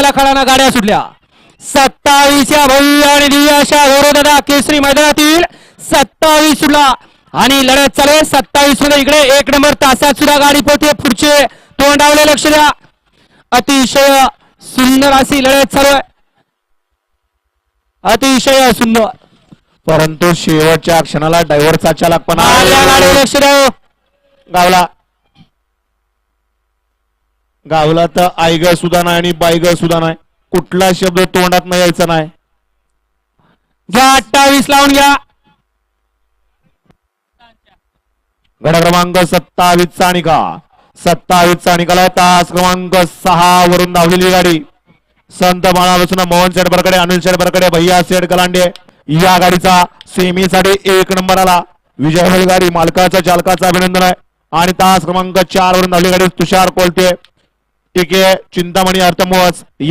पहिल्या खडाना गाड्या सुटल्या 27 या भव्य आणि दिव्य अशा गौरवदादा केसरी मैदानातील 27 सुटला आणि लढत चालू आहे 27 मध्ये इकडे 1 नंबर तासात सुद्धा गाडी पोहते पुढचे तोंडावले लक्ष द्या अतिशय सुंदर अशी लढत चालू आहे अतिशय सुंदर परंतु शेवटच्या क्षणाला ड्रायव्हरचा चालकपणा गाडी लक्ष द्या गावला गावला तर आईग सुद्धा नाही आणि बाईग सुद्धा नाही कुठला शब्द तोंडात नाही यायचा नाही घ्या 28 लावून घ्या गड क्रमांक 27 चा निकाल 27 चा निकाल तास क्रमांक 6 वरून धावलेली गाडी संत बाळापासून मोहन शेडबरकडे अनिल शेडबरकडे भैया शेड कलांडे या गाडीचा सेमीसाठी 1 नंबर आला विजय होईल गाडी मालकाचा चालकाचं अभिनंदन आहे आणि तास क्रमांक 4 वरून धावलेली गाडी तुषार कोलते टिके चिंतामणी अर्थमोहच